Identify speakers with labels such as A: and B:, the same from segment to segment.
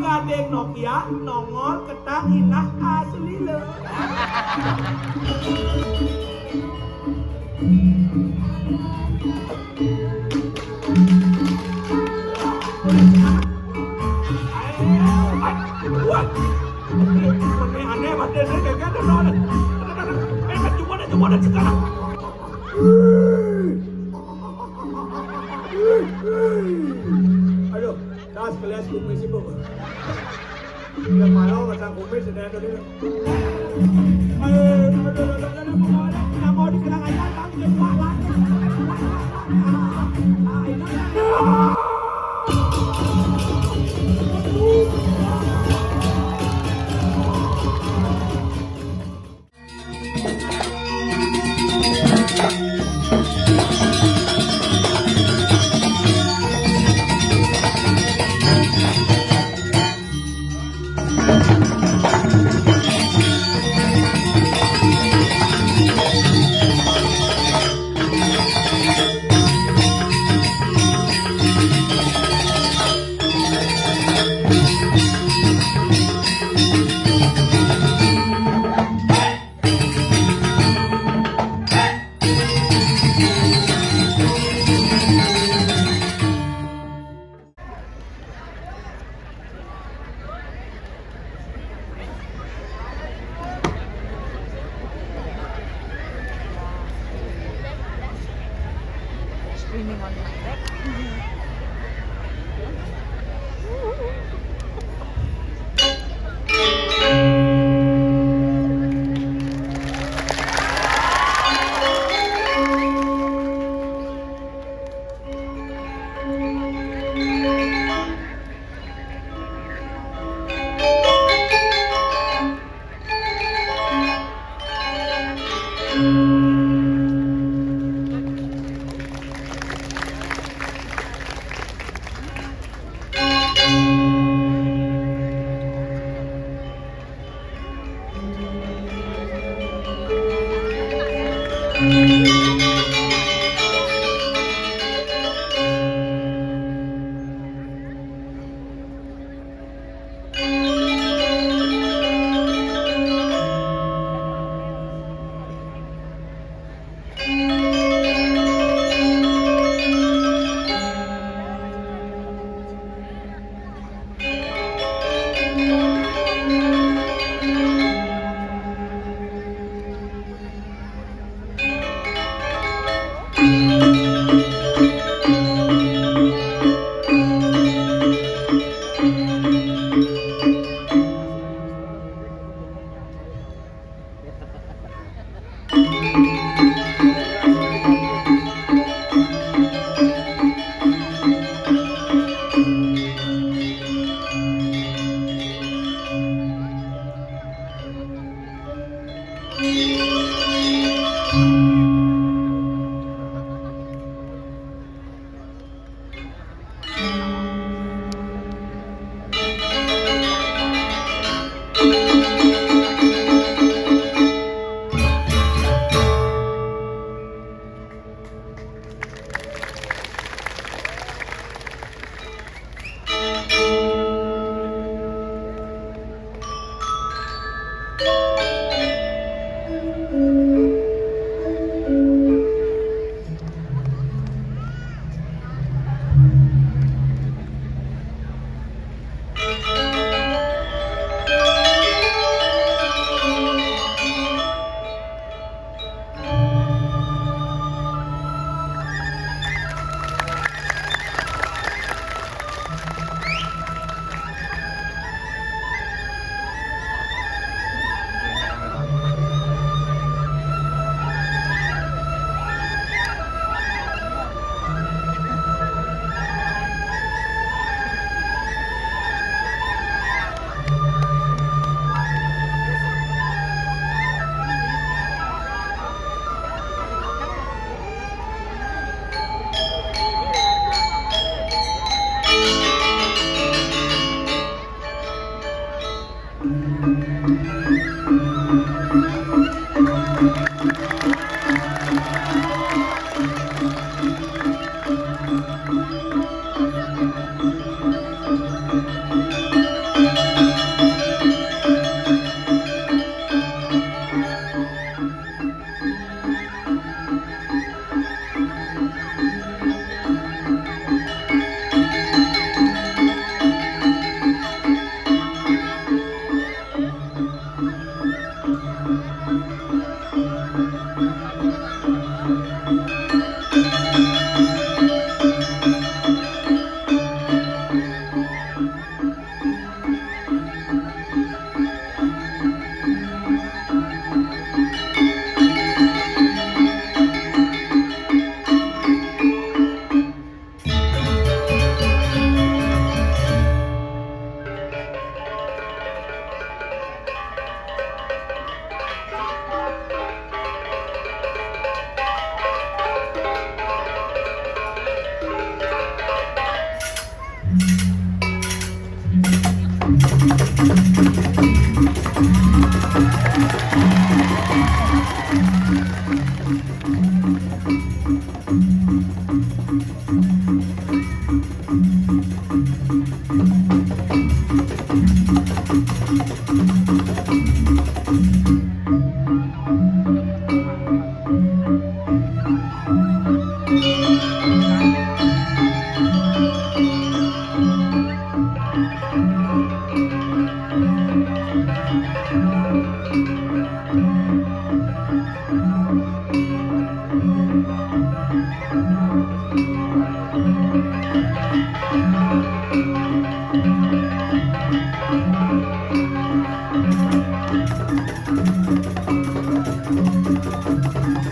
A: gandeng Nokia nongol ketang inah asli le. Aneh badan kayak gitu nol. Cuma ada sekarang. Aduh, das kelas kumis ibu. Udah malu macam kumis sudah ada dulu. Aduh, mau dikenang aja, tapi lupa lagi.
B: Screaming on my neck.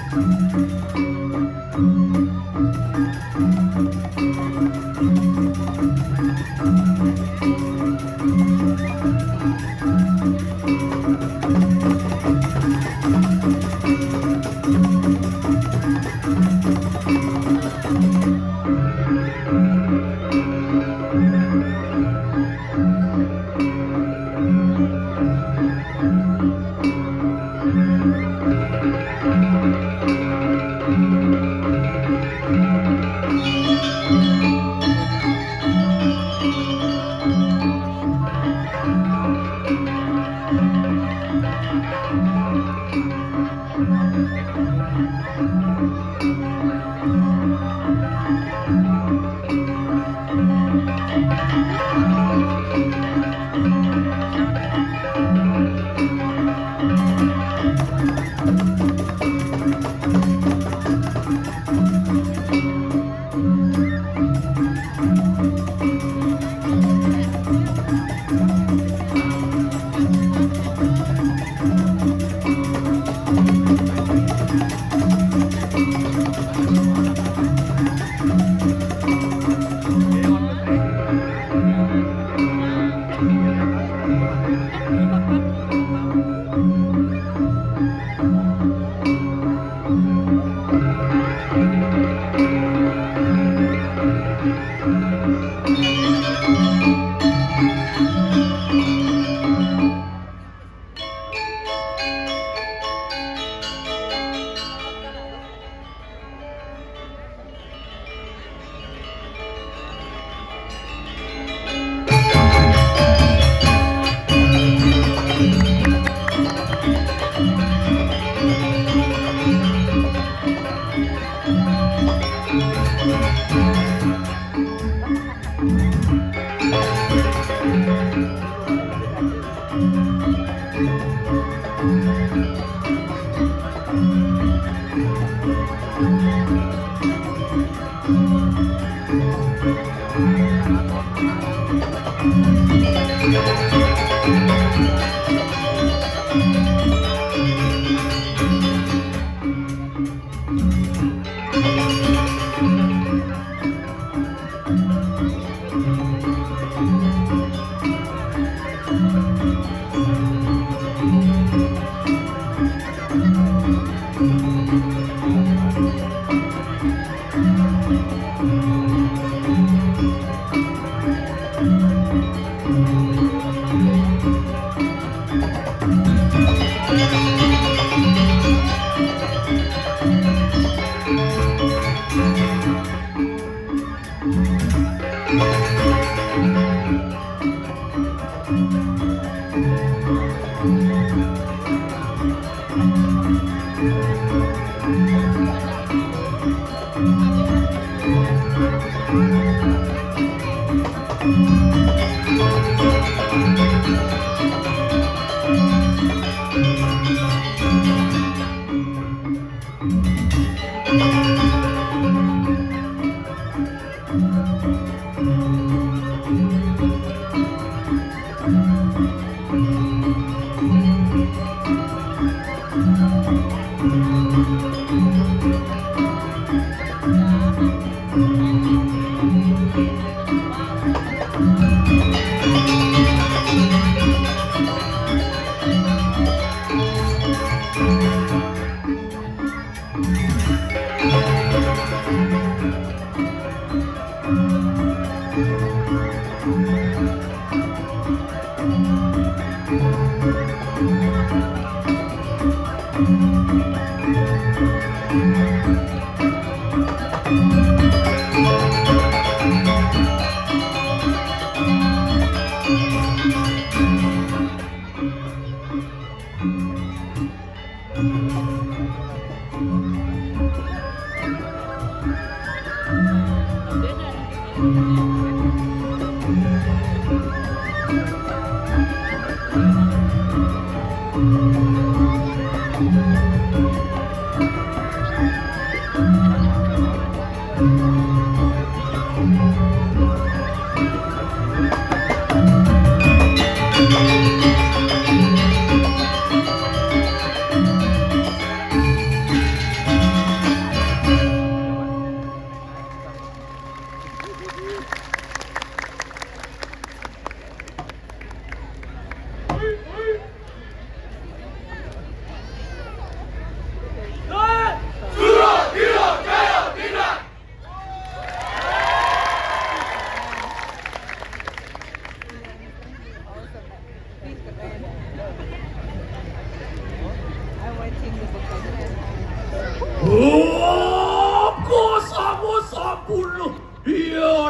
C: Thank you.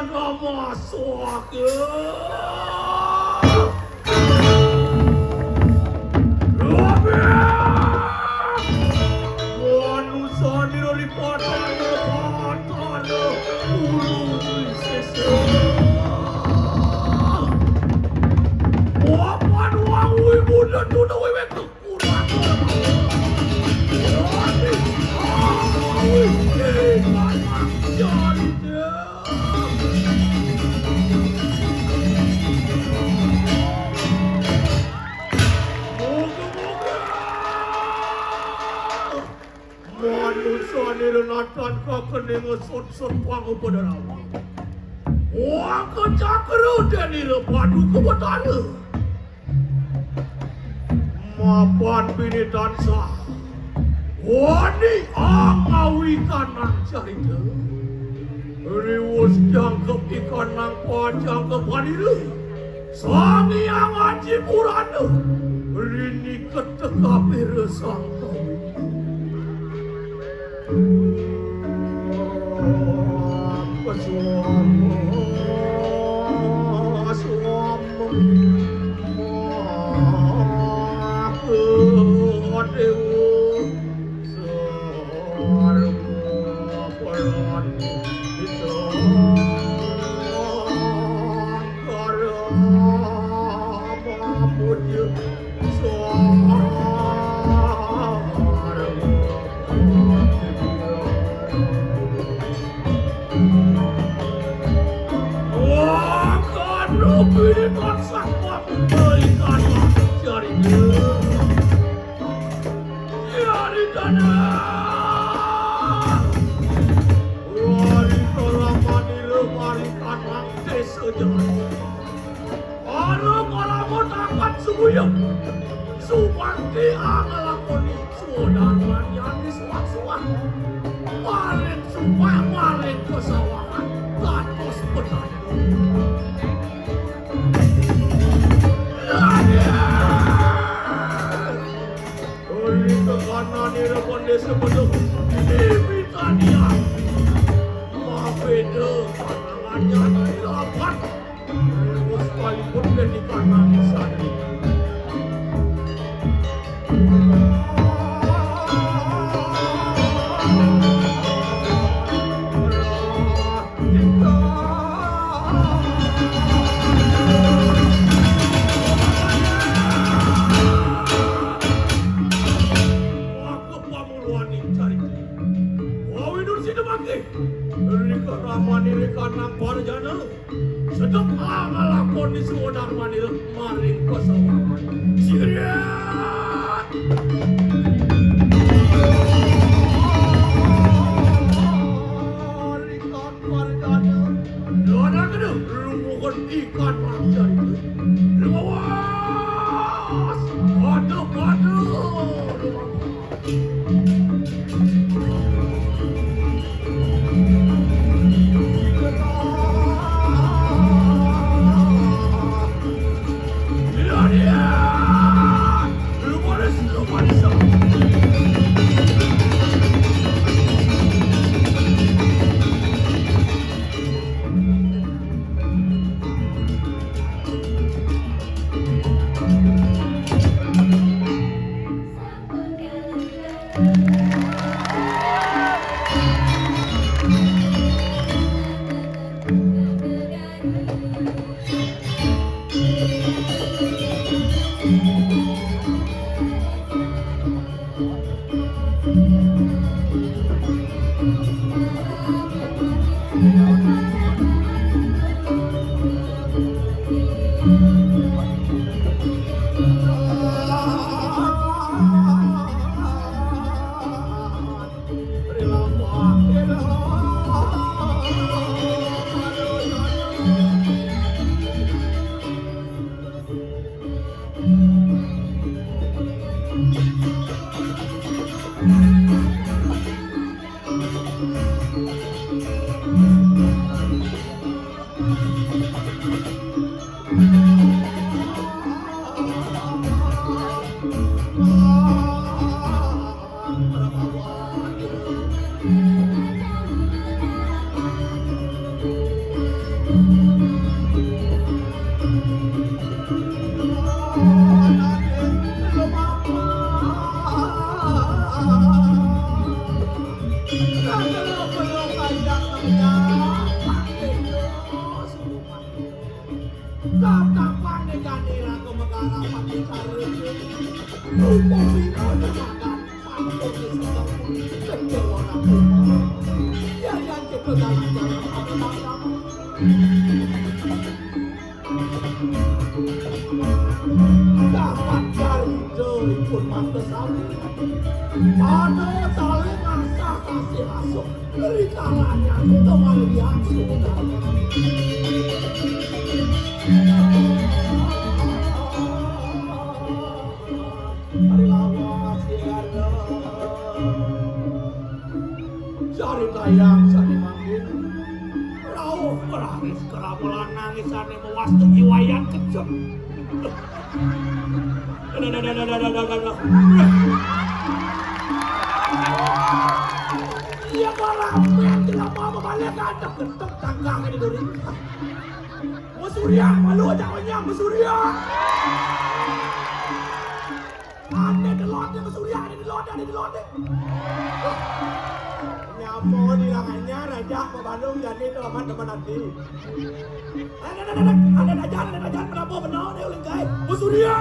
A: masuk. Manusia nirnatan kakening sut-sut pangu pedarawa. Wah kecakru dan padu kebatana. Mapan bini tansah. Wani angawi kanang carita. Riwus jangkep ikan nang pajang kepadira. Sangi angan cipurana. Rini ketekapi resang kawi. Supanti angalakoni sudarman yang disuak-suak. Maling supaya maling kesawahan katos petani. Dari kekanan di depan desa beduk Ibitania Mabeda kanangannya dari lapan. Sekalipun dan di kanan sana. Kanang parjana sedang ngalakon di sodar manir maring kesawangan siriat ikan parjana dona kedua lumukon ikan parjana luas aduh Pada saling rasa kasih asuh dari kalanya kita malah diasuh. Cari tayang, cari manggil. Rauh berangis keramulan nangisannya mewastu jiwayan kejam. Iya orang yang tidak mau membalik adab ketuk tanggang ini duri. Musuria, malu aja banyak musuria. Ada di lot, musuria ada di lot. Nyampo di lengannya raja ke Bandung jadi teman-teman nanti. Ada ajan berapa benar nih uling kai musuria.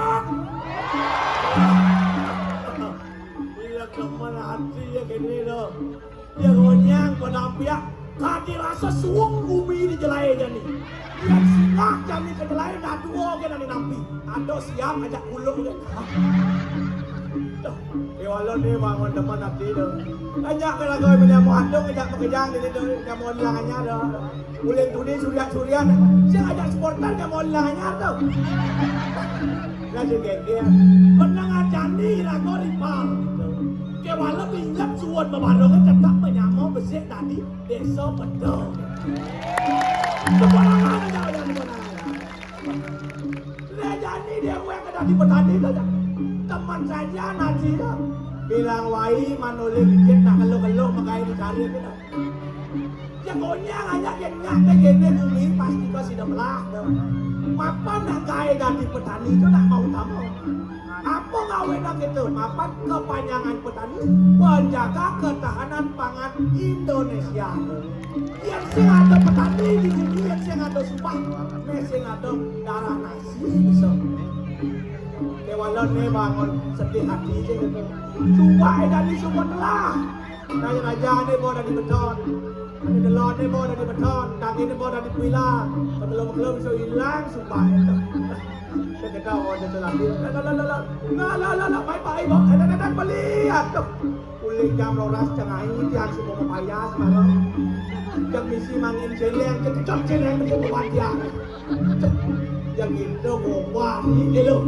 A: Bila teman hati ya gini loh. Dia kenyang pada pihak kaki rasa suung bumi di jelai jadi. Yang singgah jadi ke jelai dah dua ke nanti nampi. Ado siap ajak ulung kan. Walau dia bangun teman nanti dah. Ajak kalau kau punya muhandung ajak pekerjaan jadi tu kamu hilangannya dah. Uling tu ni surian. Saya ajak supporter kamu hilangannya tu. Jadi dia menang ajani lah kau ripang. Walau ingat suan membarong tetap menyamau besek tadi desa betul. Kebenaran aja. Jadi dia yang ada di petani saja. Teman saja nanti dah. Bilang wai manulih dikit nak keluh makai dicari kita. Ya konyang aja genyak gede bumi pasti kau sudah melah. Apa nak kaya ganti petani itu nak mau tamu. Apa ngawenak itu? Mapan kepanjangan petani menjaga ketahanan pangan Indonesia. Yang sing ada petani di sini, yang sing ada sumpah, sing ada darah nasi bisa. Kewalau ne bangun sedih hati je gitu. Sumpah dari semua telah. Raja ne bawa dari beton. Ada delon ne bawa dari beton. Daging ne bawa dari pilar. Belum bisa hilang sumpah itu. Kita orang jalan dia. Lah, baik. Ada melihat tu. Uling jam roras tengah ini yang semua payah semalam. Yang misi mangin celeng, kecok celeng begitu wajah. Yang itu gua ni elo.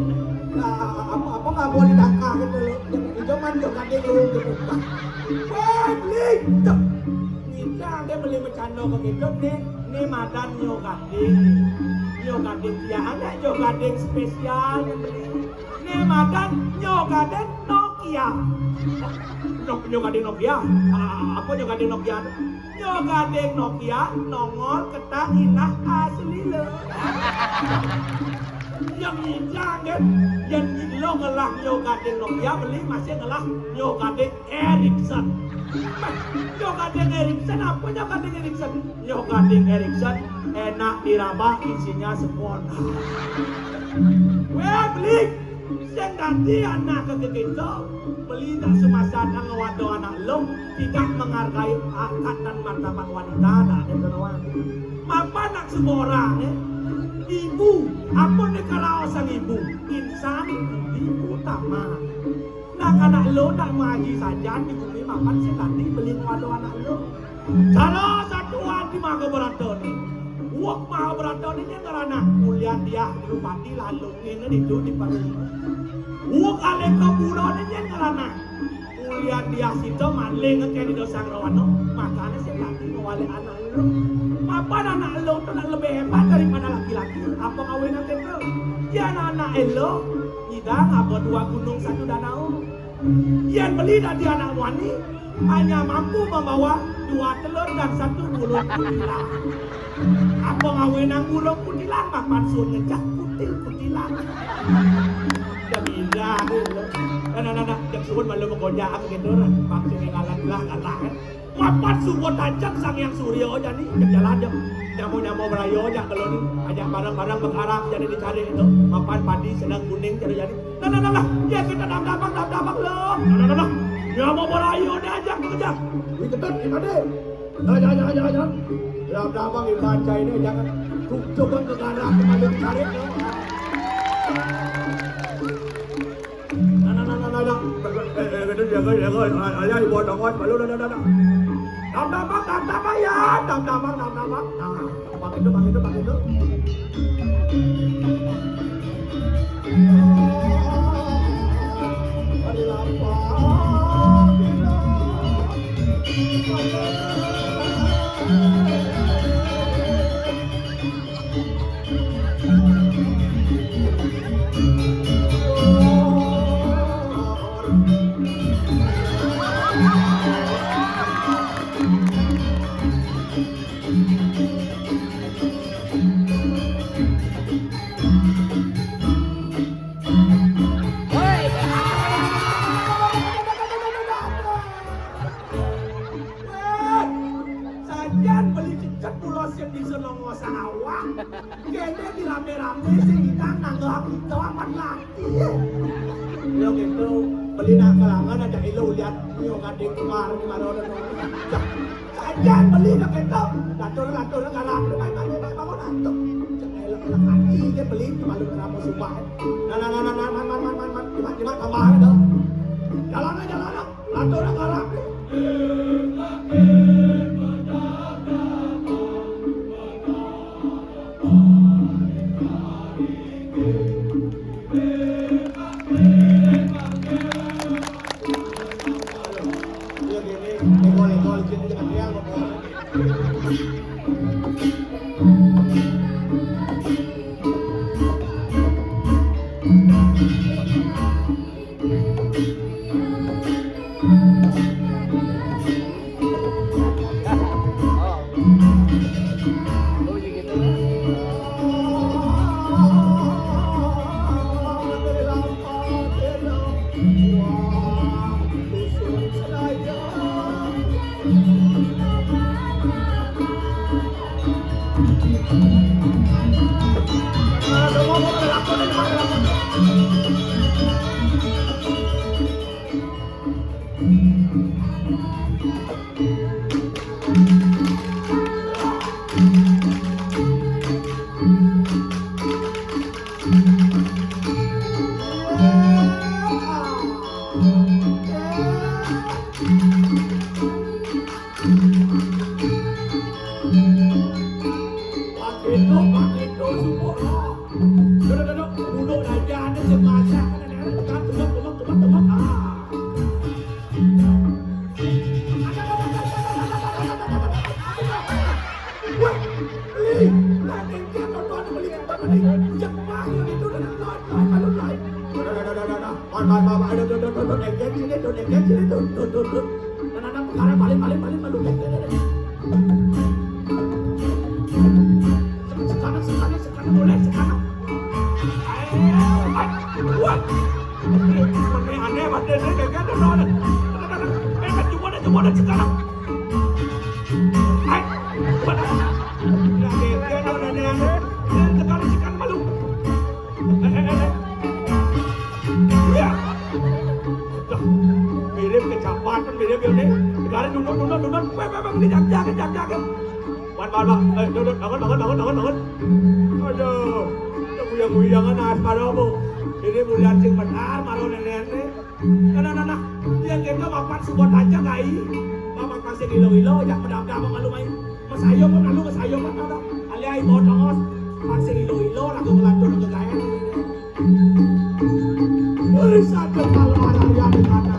A: Apa nggak boleh ditangkap gitu loh. Yang man juga ada lu gitu. Balik tu. Kita dia beli bercanda begitu ni madan nyo gading. Nyo gading dia anak nyo gading spesial yang beli. Ni madan nyo gading Nokia. Nyo gading Nokia. Apa nyo gading Nokia? Nyo gading Nokia nongol ketang inah asli le. Yang hijang kan, yang lo ngelah nyo gading Nokia beli masih ngelah nyo gading Ericsson. Nyo gading Ericsson apa nyo gading Ericsson? Nyo gading Ericsson enak dirabah isinya sempurna. Weh beli, yang nanti anak kita beli tak semasa anak ngewado anak lo tidak menghargai akad dan martabat wanita tak ada doang. Apa nak semua orang ibu, apa ni kalau sang ibu? Insan ibu utama. Nak anak lo nak mengaji saja di bumi mapan sekali beli ngewado anak lo. Salah satu hati maha beraton. Wak maha beraton ini kerana kuliah dia di Bupati lalu ini itu di Paris. Wak alek kebulan ini kerana kuliah dia situ maling ke di dosa rawano makanya sekali ngewale anak lo. Apa anak lo tu nak lebih hebat daripada laki-laki? Apa kawin nanti tu? Ya anak lo hidang apa dua gunung satu danau. Yang beli dari anak wani hanya mampu membawa 2 telur dan 1 burung kutilang. Apa ngawenang burung kutilang mapan sun ngejak kutilang. Jamila dulu. Anak-anak yang suruh malu menggoda gitu lah. Maksudnya ngalah kan. Mapan subuh tajam sang yang suryo jadi jalan jam. Nyamu berayo aja kalau ni ajak barang-barang berharap jadi dicari itu. Mapan padi sedang kuning jadi. Nah. Ya kita dabang loh. Nah. Nyamu berayo dia ajak kerja. Wih ketat ni tadi. Jangan. Dabang dibaca ini jangan. Coba ke garah kembali dicari. Nah. Itu dia Alia ibu dongon balu dah. Dam ya, dam. Nah, bang itu. Hari Sajian beli cincet pulos yang di Selongo Sarawak. Kayaknya di rame-rame sih kita nanggap itu aman lagi. Lo gitu beli nak kalangan ada ilo lihat nyo gading kemarin di mana orang. Sajian beli lo gitu. Latur ngalang main bangun antuk. Elak hati dia beli di malu kenapa sumpah. Nah, gimana kemarin dong. Jalan. Latur ngalang. Bangun. Aduh, guyang-guyangan asmaramu. Ini bulan sing benar maro nenek. Nah. Dia kena mapan subot aja kai. Mapan masih ilo-ilo jak pedang-pedang malu main. Masayo kan ada. Alia ibu dongos. Masih ilo-ilo lagu ngelantur ke gaya. Bisa kalau ada yang kata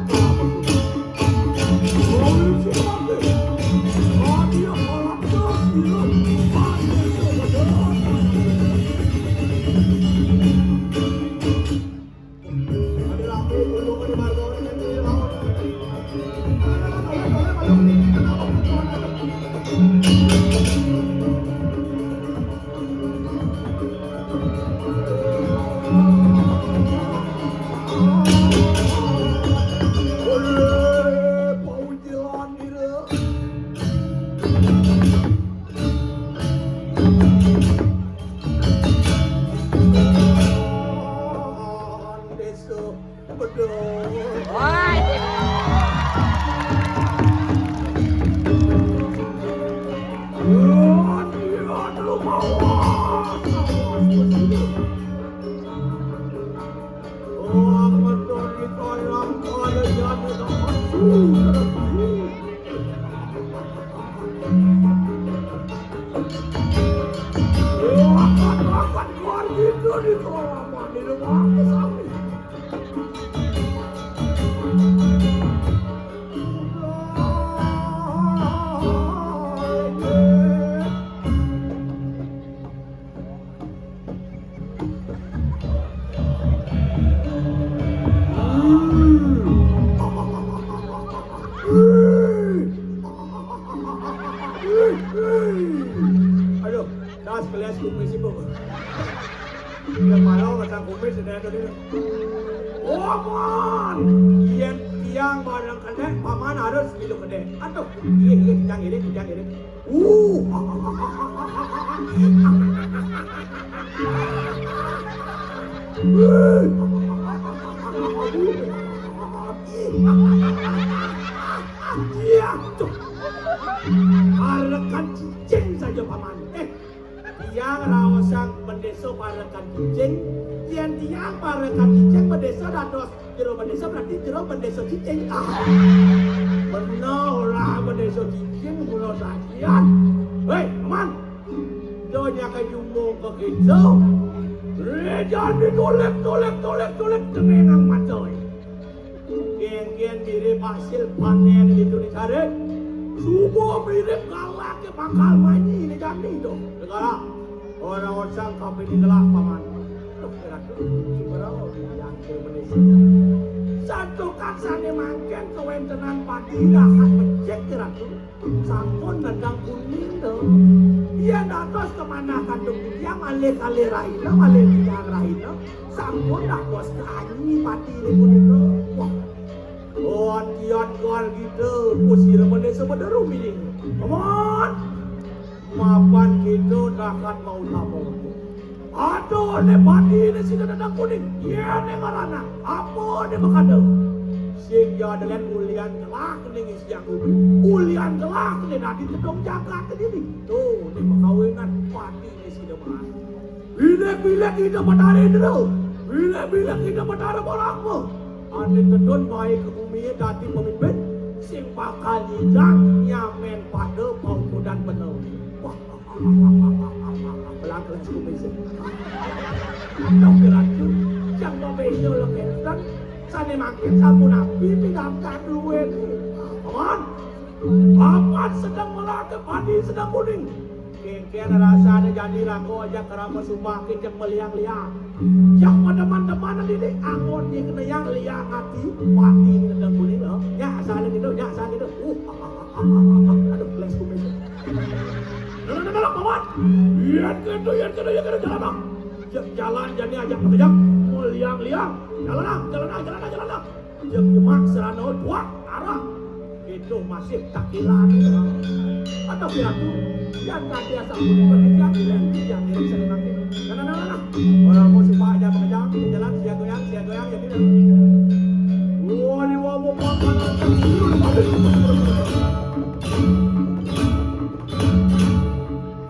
A: kumis dan ada dia. Oh man, yang tiang barang kene, paman harus minum kene. Aduh, ini kijang ini. Iya, tuh. Parakan cicing saja paman. Tiang rawasang mendeso parakan cicing. Yang tiang parakan cicing mendeso dados jero mendeso berarti jero mendeso cicing. Benar lah mendeso cicing mulo sajian. Hei, paman. Donya kayumo ke hijau. Rejan ditolek temengang macoy. Geng mirip hasil panen di Indonesia deh. Subuh mirip galak ke bakal manyi ini kami dong. Sekarang orang-orang kami ini gelap paman. Yang Indonesia. Satu kaksane mangken kewentenan padi dahat becek keratu. Sampun nendang kuning dong. Dia datos kemana kandung dia malih kali raina malih tiang raina. Sampun datos ke anyi padi ini kuning dong. Wah. Kian gol gitu, usir mana sebenarnya ini. Come on, mapan gitu takkan mau tamu. Aduh, ne padi ne sini ada kuning, ya ne karana, apa ne makado. Sehingga dengan ulian kelak ne ngisi aku, ulian kelak ne nanti sedang jaga ke diri. Tuh, ne perkawinan padi ne sini mah. Bilek hidup petani dulu, bilek hidup petani bolakmu. Ane tedon baik ke bumi dati pemimpin sing bakal hidang nyamen pada pauku dan penuh. Wah, pelan-pelan kumis. Dok keratu, yang berbeza leketan, sana makin sabu nabi pidamkan duit. Paman, paman sedang melaka padi sedang kuning. Kengkian rasanya jadi rako aja kerama sumpah kecek meliang-liang. Yang teman-teman ini angon di kena yang liang hati pati ini sedang kuning loh. Ya asal gitu. Aduh flash kumis. Nah, paman. Yang gitu jalan dong. Jalan jadi ajak kejak meliang-liang. Jalan. Jemak serano dua arah. Itu masih takilan. Atau piratu yang tadi asal kuning yang ini sering makin. Nah. Orang mau sumpah aja mengejar jalan sia goyang jadi dah. Wow makanan.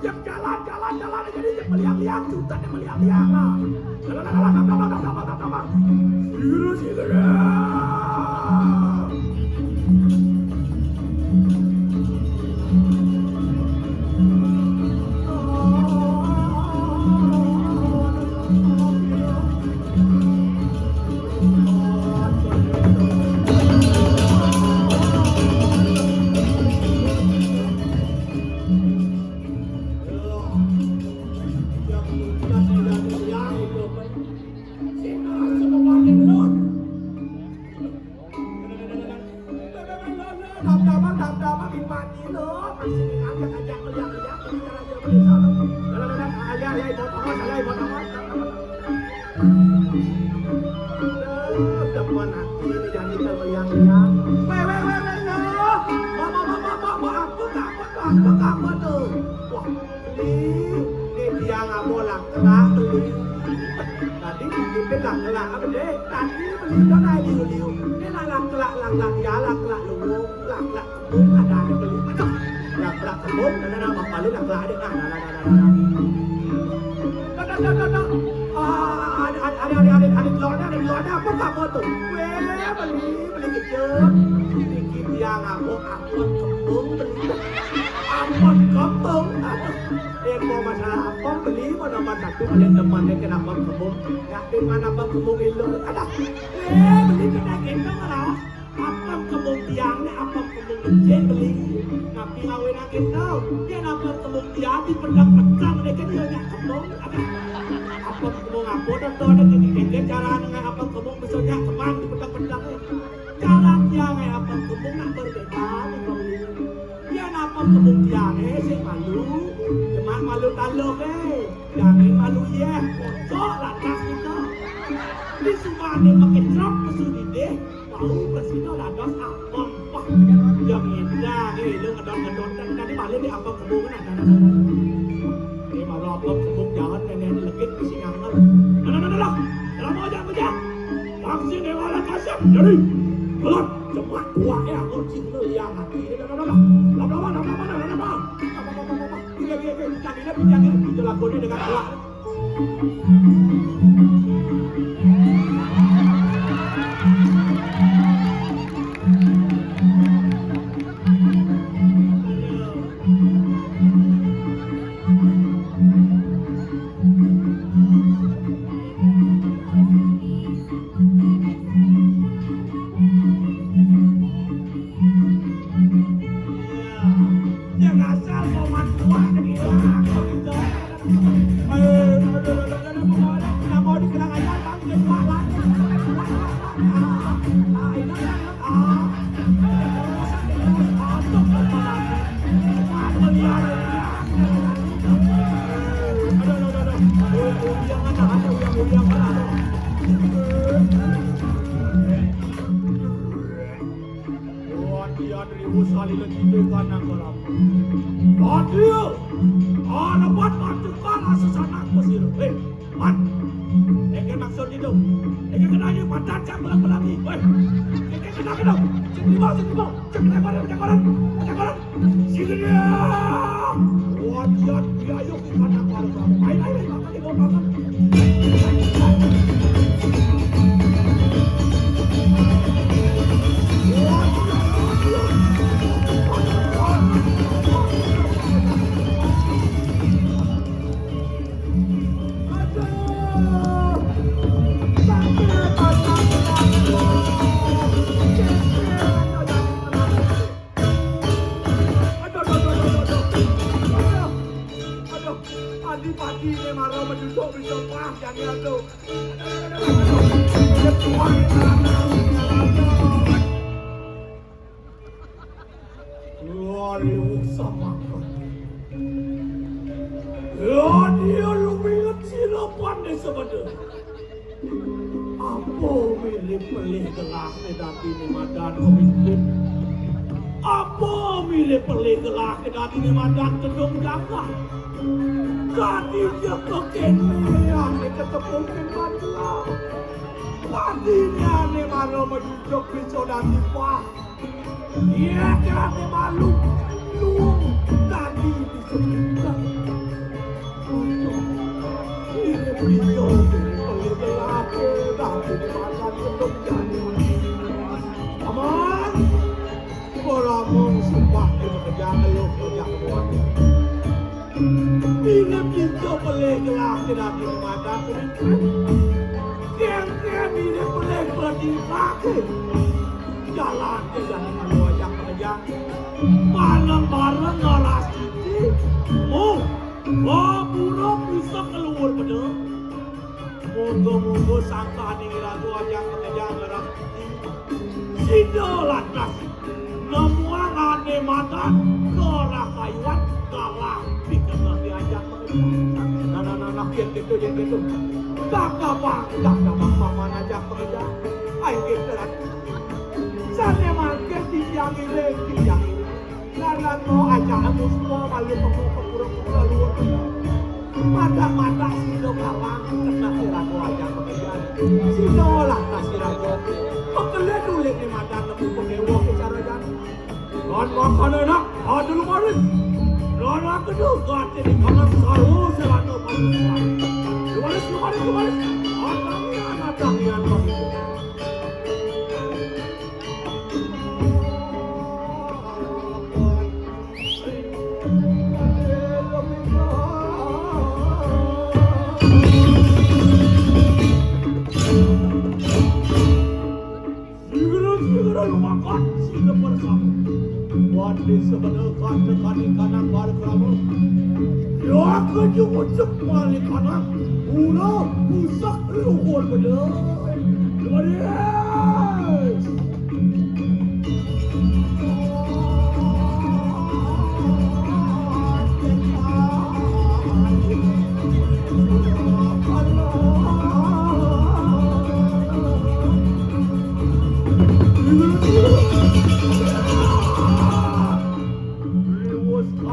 A: Yang jalan jadi meliang-liang juta meliang-liang lah. Jalan. Sira. Di sumane makin drop kesini deh. Mau kesini dados abang pak. Yang indah lu ngedon-ngedon kan tadi balik di abang kebun kan ada. Ini malah abang kebun jalan nenek legit ke Singangar. Nah. Dalam aja aja. Vaksin dewa kasar. Jadi belum cepat tua ya kucing lu yang hati. Lama. Ini itu lakunya dengan kuat.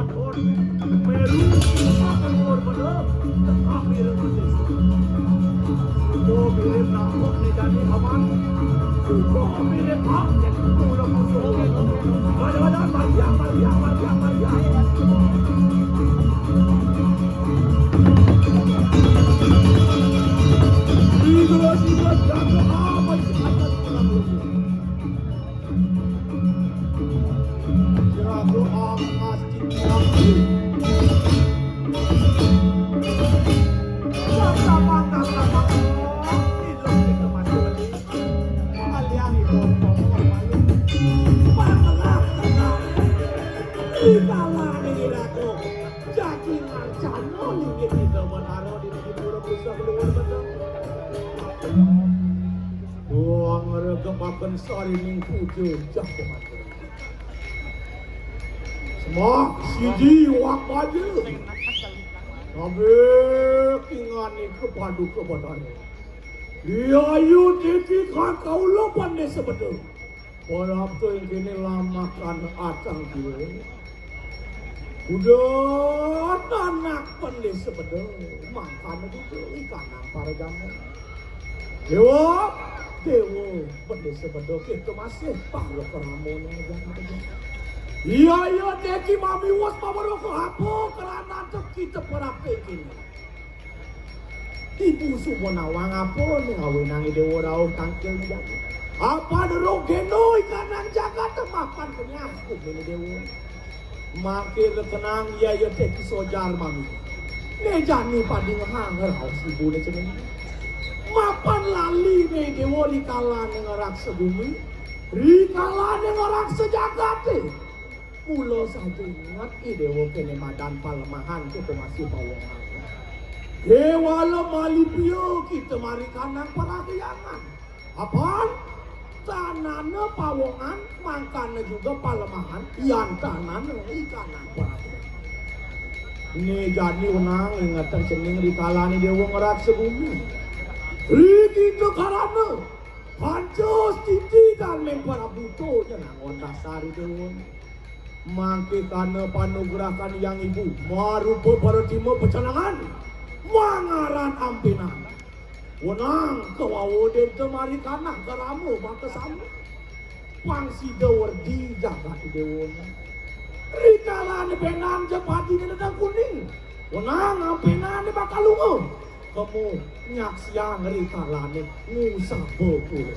A: Pathon, Meru, akan berbeda, tetapi realistis. Suko pilih nampak ni jadi aman, Suko pilih hak yang pulang musuh. Ada Maria. Siapa jaga apa yang akan pulang musuh? Jago amas cinta. Sama ini kita masuk lagi. Kalian itu ikalah ini aku. Jadi ngancam ini kita menaruh di pura pusat keluar betul. Uang mereka makan sari minggu jatuh mati. Semak sidi wak baju. Nabi ingani kepadu kepadanya. Dia ayu titikan kau lupan ni sebetul. Orang tu yang kini lamakan acang dia. Udah anak pandai sebetul. Makan itu ikan para jamu. Dewa pandai sebetul. Kita masih pahala keramuan yang Iya, deki mami was pamaro ko hapo kerana tu kita perape kini. Tipu sumo nawang apa ni awinang ide orang tangkel ni jadi. Apa dulu genoi kanan jaga temakan penyakit ni dewa. Makin tenang ya deki sojar mami. Ne jani padi ngahang rau sibu ni cene. Mapan lali ni dewa li kala ni ngarak sebumi. Ri kala ni ngarak sejagat ni. Pulau saja ingat dewa kene madan palemahan kita masih pawongan. Dewa lo malipio kita mari kanan para keyangan. Apaan? Tanahnya pawongan, mangkana juga palemahan, yang tanahnya ikanan para keyangan. Ini jadi unang ingatan cening di kalani dewa ngerak sebumi. Kita karana pancos titi dan mempara buto jangan ondasari dewa. Mangke karena panugrahan yang ibu marupa para timur pecanangan mangaran ampinan wenang kawawoden temari kanang karamu batasamu pangsi dawar di jaga idewona rikalan benan jepati ni nedang kuning wenang ampinan ni bakal lungo kamu nyaksiang rikalan ni ngusah bokul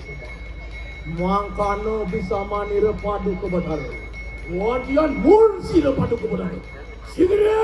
A: mangkano bisa mani repadu kebenaran Wadian mun sila padu kebenaran. Segera.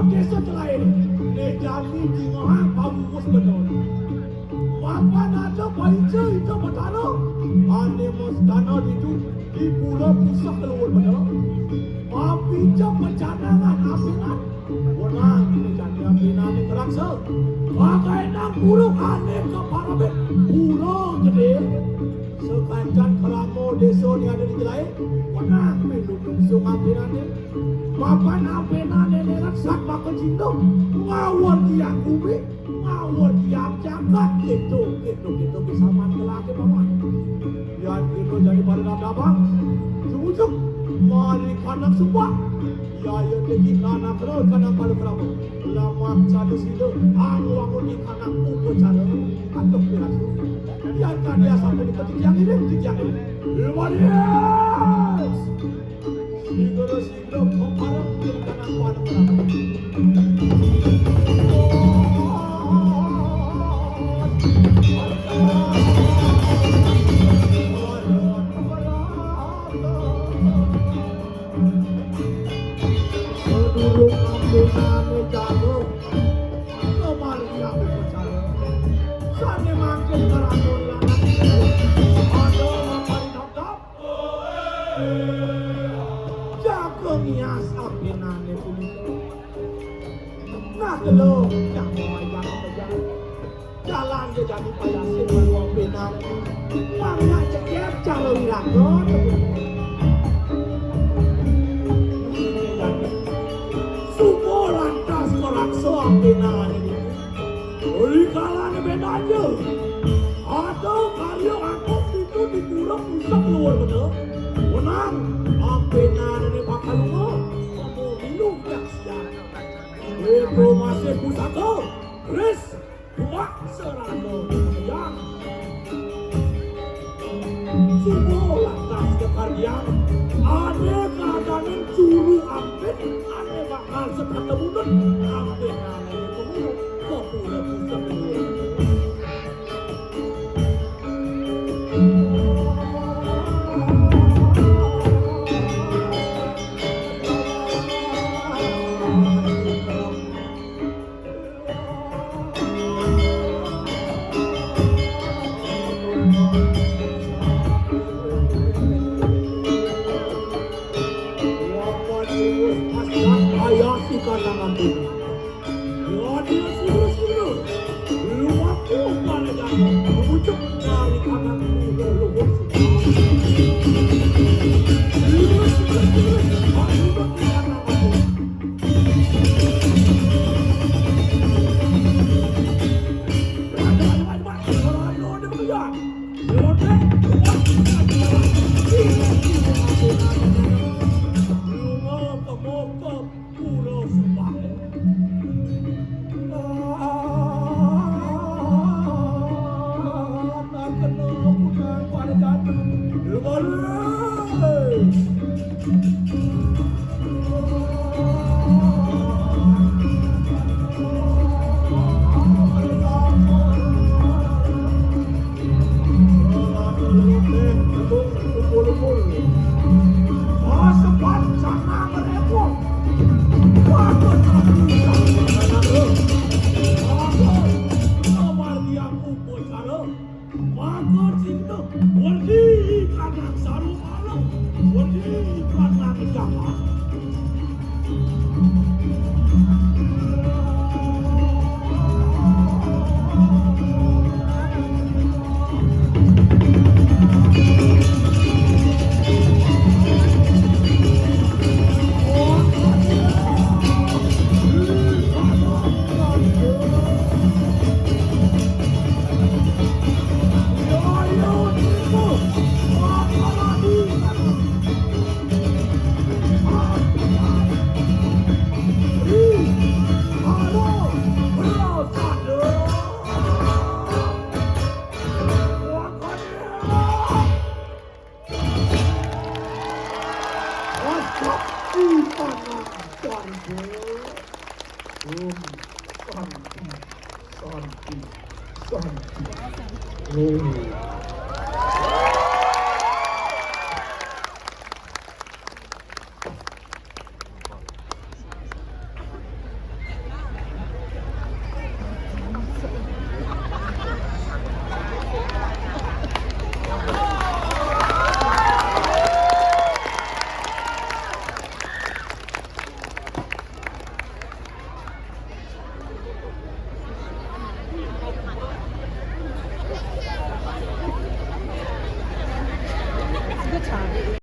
A: Desa celain, nejami di ngahang pamus betul. Mapan ada baca itu betano, ane mustana itu di pulau pusat keluar betul. Mapi jam pencanangan apinan, wenang jadi apinan ini kerangsa. Pakai nang pulau ane ke parabet, pulau gede. Sekancan kelamo desa ni ada di celain, wenang melukung sungai apinan ini. Mapan apinan ini sak maka cinta ngawur tiang bumi ngawur tiang jagat gitu bisa mantelake paman yang itu jadi pada dabang ujung mari kanak semua ya teki kanak terus kanak pada keramu lama satu situ aku di kanak upo cara atau pirasu yang kan dia sampai di petik yang ini Lumayan Siguro komparang din ka ng kwan-kwan. Sedulung ambilane jago, kemarin yang berbicara. Sani makin keraton lanang, ada maparin hotdog. Jago ngias apenane punika. Nah telo yang mau jangan berjalan. Jalan dia jadi payasin wong penane. Banyak cekep calo wirangon. Sumo lantas korakso apenane. Oli kalane bedanya. Atau karyo aku itu dikurang usap luar bener. Menang, apenane ni bakal mo. Kamu minum jaksian. Itu masih pusaka. Chris, buat serano yang. Semua lantas kekardian. Ada keadaan juru ampin. Ada bakal sekata bulan. Apenane itu mo. Kapula pusaka luar.